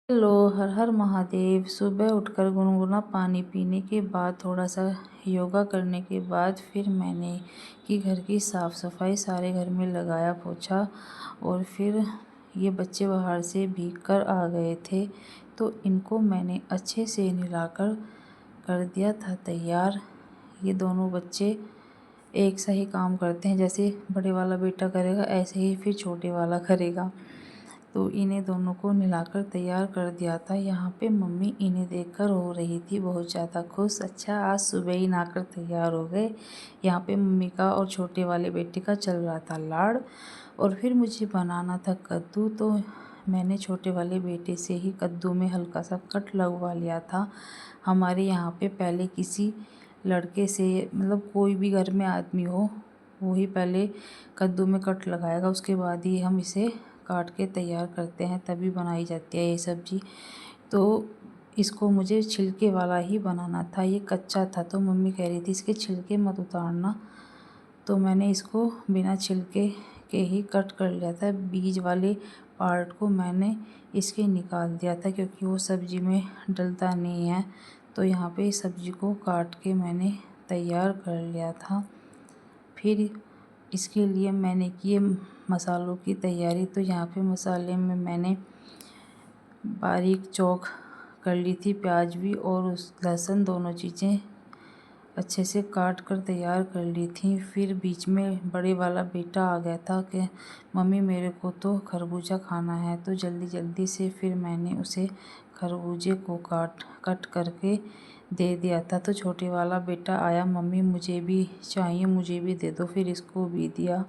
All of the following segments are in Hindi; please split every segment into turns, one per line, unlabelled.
हेलो, हर हर महादेव। सुबह उठकर गुनगुना पानी पीने के बाद, थोड़ा सा योगा करने के बाद फिर मैंने कि घर की साफ़ सफाई सारे घर में लगाया पोछा। और फिर ये बच्चे बाहर से भीग कर आ गए थे, तो इनको मैंने अच्छे से नहलाकर कर दिया था तैयार। ये दोनों बच्चे एक सा ही काम करते हैं, जैसे बड़े वाला बेटा करेगा ऐसे ही फिर छोटे वाला करेगा। तो इन्हें दोनों को नहलाकर तैयार कर दिया था। यहाँ पे मम्मी इन्हें देखकर हो रही थी बहुत ज़्यादा खुश। अच्छा, आज सुबह ही नहाकर तैयार हो गए। यहाँ पे मम्मी का और छोटे वाले बेटे का चल रहा था लाड़। और फिर मुझे बनाना था कद्दू, तो मैंने छोटे वाले बेटे से ही कद्दू में हल्का सा कट लगवा लिया था। हमारे यहाँ पे पहले किसी लड़के से, मतलब कोई भी घर में आदमी हो, वो ही पहले कद्दू में कट लगाएगा, उसके बाद ही हम इसे काट के तैयार करते हैं, तभी बनाई जाती है ये सब्ज़ी। तो इसको मुझे छिलके वाला ही बनाना था, ये कच्चा था, तो मम्मी कह रही थी इसके छिलके मत उतारना। तो मैंने इसको बिना छिलके के ही कट कर लिया था। बीज वाले पार्ट को मैंने इसके निकाल दिया था, क्योंकि वो सब्ज़ी में डलता नहीं है। तो यहाँ पे इस सब्ज़ी को काट के मैंने तैयार कर लिया था। फिर इसके लिए मैंने किए मसालों की तैयारी। तो यहाँ पे मसाले में मैंने बारीक चॉप कर ली थी प्याज भी, और उस लहसुन, दोनों चीज़ें अच्छे से काट कर तैयार कर ली थी। फिर बीच में बड़े वाला बेटा आ गया था कि मम्मी मेरे को तो खरबूजा खाना है, तो जल्दी जल्दी से फिर मैंने उसे खरबूजे को कट करके दे दिया था। तो छोटे वाला बेटा आया, मम्मी मुझे भी चाहिए, मुझे भी दे दो, फिर इसको भी दिया।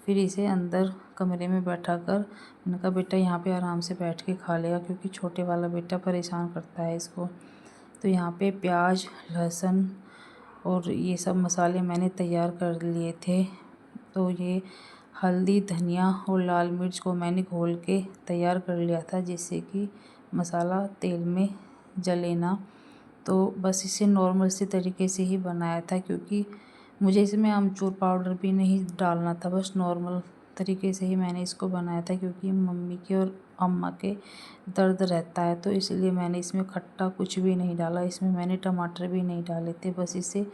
फिर इसे अंदर कमरे में बैठा कर मैंने कहा बेटा यहाँ पे आराम से बैठ के खा लेगा, क्योंकि छोटे वाला बेटा परेशान करता है इसको। तो यहाँ पे प्याज, लहसुन और ये सब मसाले मैंने तैयार कर लिए थे। तो ये हल्दी, धनिया और लाल मिर्च को मैंने घोल के तैयार कर लिया था, जिससे कि मसाला तेल में जले ना। तो बस इसे नॉर्मल से तरीके से ही बनाया था, क्योंकि मुझे इसमें आमचूर पाउडर भी नहीं डालना था, बस नॉर्मल तरीके से ही मैंने इसको बनाया था। क्योंकि मम्मी के और अम्मा के दर्द रहता है, तो इसलिए मैंने इसमें खट्टा कुछ भी नहीं डाला, इसमें मैंने टमाटर भी नहीं डाले थे, बस इसे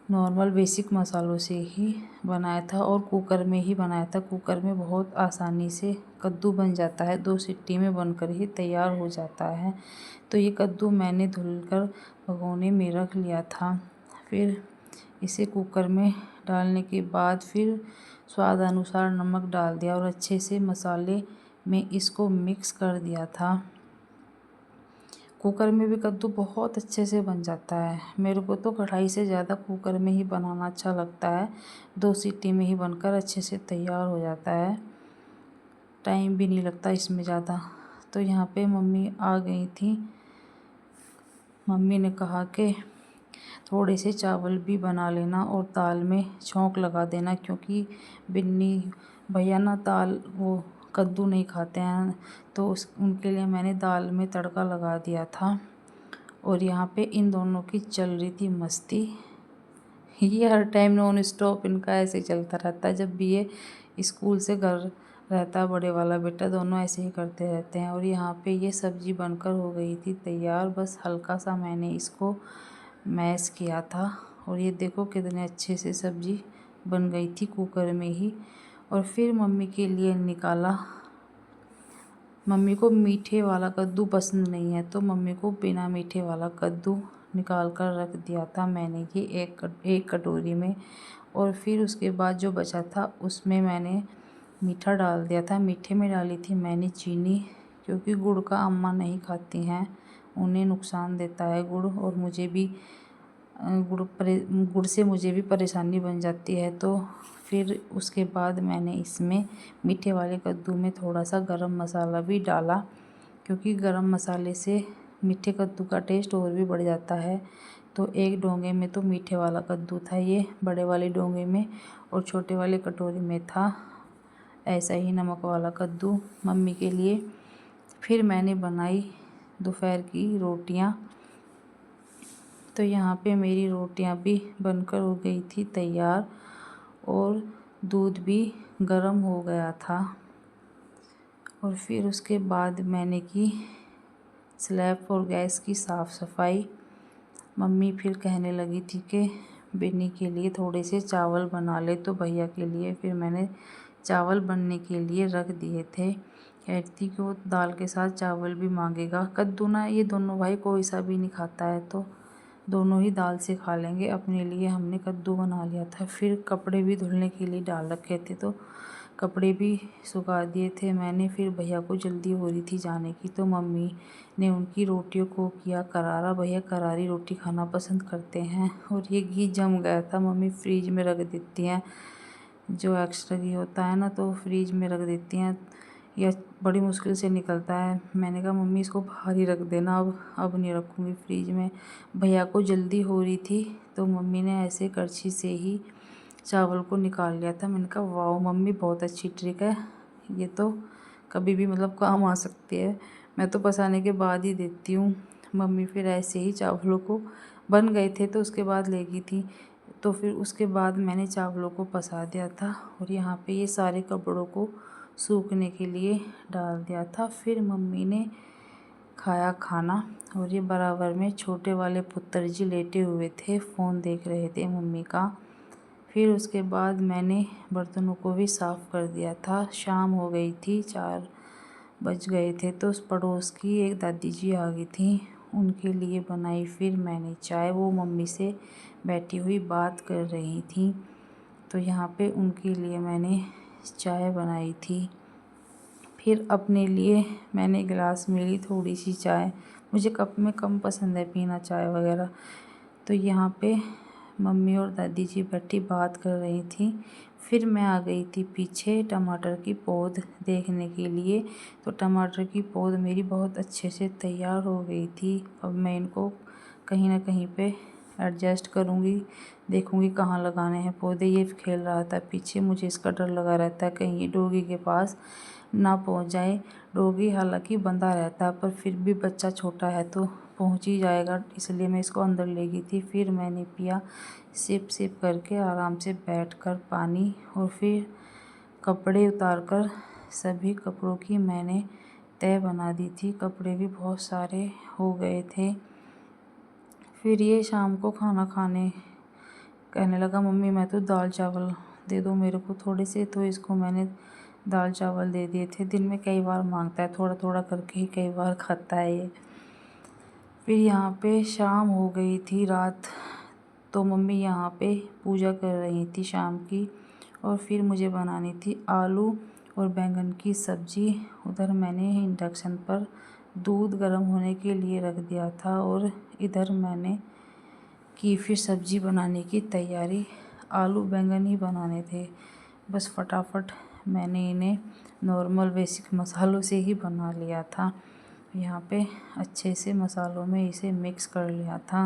नॉर्मल बेसिक मसालों से ही बनाया था। और कुकर में ही बनाया था। कुकर में बहुत आसानी से कद्दू बन जाता है, 2 सीटी में बनकर ही तैयार हो जाता है। तो ये कद्दू मैंने धुलकर भगोने में रख लिया था। फिर इसे कुकर में डालने के बाद फिर स्वाद अनुसार नमक डाल दिया और अच्छे से मसाले में इसको मिक्स कर दिया था। कुकर में भी कद्दू बहुत अच्छे से बन जाता है। मेरे को तो कढ़ाई से ज़्यादा कुकर में ही बनाना अच्छा लगता है। 2 सीटी में ही बनकर अच्छे से तैयार हो जाता है, टाइम भी नहीं लगता इसमें ज़्यादा। तो यहाँ पे मम्मी आ गई थी। मम्मी ने कहा कि थोड़े से चावल भी बना लेना और दाल में छौंक लगा देना, क्योंकि बिन्नी भैया ना दाल वो कद्दू नहीं खाते हैं, तो उनके लिए मैंने दाल में तड़का लगा दिया था। और यहाँ पे इन दोनों की चल रही थी मस्ती। ये हर टाइम नॉन स्टॉप इनका ऐसे चलता रहता है। जब भी ये स्कूल से घर रहता है बड़े वाला बेटा, दोनों ऐसे ही करते रहते हैं। और यहाँ पे ये सब्ज़ी बनकर हो गई थी तैयार। बस हल्का सा मैंने इसको मैश किया था, और ये देखो कितने अच्छे से सब्ज़ी बन गई थी कुकर में ही। और फिर मम्मी के लिए निकाला। मम्मी को मीठे वाला कद्दू पसंद नहीं है, तो मम्मी को बिना मीठे वाला कद्दू निकाल कर रख दिया था मैंने ये एक कटोरी में। और फिर उसके बाद जो बचा था उसमें मैंने मीठा डाल दिया था। मीठे में डाली थी मैंने चीनी, क्योंकि गुड़ का अम्मा नहीं खाती हैं, उन्हें नुकसान देता है गुड़, और मुझे भी गुड़ से मुझे भी परेशानी बन जाती है। तो फिर उसके बाद मैंने इसमें मीठे वाले कद्दू में थोड़ा सा गरम मसाला भी डाला, क्योंकि गरम मसाले से मीठे कद्दू का टेस्ट और भी बढ़ जाता है। तो एक डोंगे में तो मीठे वाला कद्दू था, ये बड़े वाले डोंगे में, और छोटे वाले कटोरी में था ऐसा ही नमक वाला कद्दू मम्मी के लिए। फिर मैंने बनाई दोपहर की रोटियां। तो यहाँ पे मेरी रोटियां भी बनकर हो गई थी तैयार, और दूध भी गर्म हो गया था। और फिर उसके बाद मैंने की स्लैब और गैस की साफ़ सफाई। मम्मी फिर कहने लगी थी कि बिन्नी के लिए थोड़े से चावल बना ले, तो भैया के लिए फिर मैंने चावल बनने के लिए रख दिए थे। कहती थी कि वो दाल के साथ चावल भी मांगेगा। कद्दू ना ये दोनों भाई कोई सा भी नहीं खाता है, तो दोनों ही दाल से खा लेंगे। अपने लिए हमने कद्दू बना लिया था। फिर कपड़े भी धुलने के लिए डाल रखे थे, तो कपड़े भी सुखा दिए थे मैंने। फिर भैया को जल्दी हो रही थी जाने की, तो मम्मी ने उनकी रोटियों को किया करारा। भैया करारी रोटी खाना पसंद करते हैं। और ये घी जम गया था, मम्मी फ्रिज में रख देती हैं। जो एक्स्ट्रा घी होता है ना, तो फ्रिज में रख देती हैं। यह बड़ी मुश्किल से निकलता है। मैंने कहा मम्मी इसको बाहर ही रख देना, अब नहीं रखूँगी फ्रिज में। भैया को जल्दी हो रही थी, तो मम्मी ने ऐसे करछी से ही चावल को निकाल लिया था। मैंने कहा वाह मम्मी बहुत अच्छी ट्रिक है, ये तो कभी भी मतलब काम आ सकती है। मैं तो पसाने के बाद ही देती हूँ। मम्मी फिर ऐसे ही चावलों को बन गए थे, तो उसके बाद ले गई थी। तो फिर उसके बाद मैंने चावलों को पसा दिया था और यहाँ पे ये सारे कपड़ों को सूखने के लिए डाल दिया था। फिर मम्मी ने खाया खाना। और ये बराबर में छोटे वाले पुत्र जी लेटे हुए थे, फ़ोन देख रहे थे मम्मी का। फिर उसके बाद मैंने बर्तनों को भी साफ़ कर दिया था। शाम हो गई थी, 4 बज गए थे, तो उस पड़ोस की एक दादी जी आ गई थी, उनके लिए बनाई फिर मैंने चाय। वो मम्मी से बैठी हुई बात कर रही थी, तो यहाँ पे उनके लिए मैंने चाय बनाई थी। फिर अपने लिए मैंने गिलास में ली थोड़ी सी चाय। मुझे कप में कम पसंद है पीना चाय वगैरह। तो यहाँ पे मम्मी और दादी जी बैठी बात कर रही थी। फिर मैं आ गई थी पीछे टमाटर की पौध देखने के लिए। तो टमाटर की पौध मेरी बहुत अच्छे से तैयार हो गई थी। अब मैं इनको कहीं ना कहीं पे एडजस्ट करूँगी, देखूँगी कहाँ लगाने हैं पौधे। ये खेल रहा था पीछे, मुझे इसका डर लगा रहता है कहीं ये डॉगी के पास ना पहुँच जाए। डॉगी हालांकि बंधा रहता है, पर फिर भी बच्चा छोटा है तो पहुँच ही जाएगा, इसलिए मैं इसको अंदर ले गई थी। फिर मैंने पिया सिप सिप करके आराम से बैठकर पानी। और फिर कपड़े उतारकर सभी कपड़ों की मैंने तह बना दी थी। कपड़े भी बहुत सारे हो गए थे। फिर ये शाम को खाना खाने कहने लगा मम्मी मैं तो दाल चावल दे दो मेरे को थोड़े से, तो इसको मैंने दाल चावल दे दिए थे। दिन में कई बार मांगता है, थोड़ा थोड़ा करके ही कई बार खाता है ये। फिर यहाँ पे शाम हो गई थी, रात, तो मम्मी यहाँ पे पूजा कर रही थी शाम की। और फिर मुझे बनानी थी आलू और बैंगन की सब्ज़ी। उधर मैंने इंडक्शन पर दूध गर्म होने के लिए रख दिया था और इधर मैंने की फिर सब्ज़ी बनाने की तैयारी। आलू बैंगन ही बनाने थे, बस फटाफट मैंने इन्हें नॉर्मल बेसिक मसालों से ही बना लिया था। यहाँ पे अच्छे से मसालों में इसे मिक्स कर लिया था।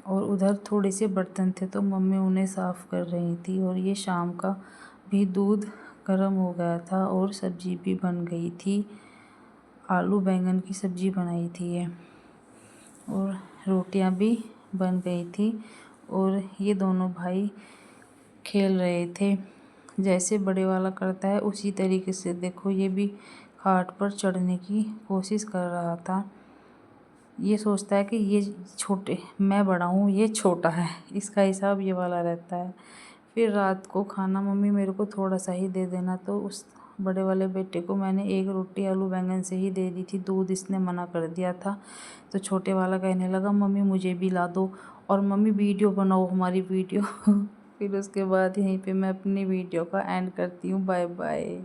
और उधर थोड़े से बर्तन थे, तो मम्मी उन्हें साफ़ कर रही थी। और ये शाम का भी दूध गर्म हो गया था और सब्ज़ी भी बन गई थी। आलू बैंगन की सब्ज़ी बनाई थी ये, और रोटियां भी बन गई थी। और ये दोनों भाई खेल रहे थे, जैसे बड़े वाला करता है उसी तरीके से। देखो ये भी खाट पर चढ़ने की कोशिश कर रहा था। ये सोचता है कि ये छोटे, मैं बड़ा हूँ ये छोटा है, इसका हिसाब ये वाला रहता है। फिर रात को खाना मम्मी मेरे को थोड़ा सा ही दे देना, तो उस बड़े वाले बेटे को मैंने एक रोटी आलू बैंगन से ही दे दी थी। दूध इसने मना कर दिया था, तो छोटे वाला कहने लगा मम्मी मुझे भी ला दो, और मम्मी वीडियो बनाओ हमारी वीडियो। फिर उसके बाद यहीं पे मैं अपनी वीडियो का एंड करती हूँ। Bye bye.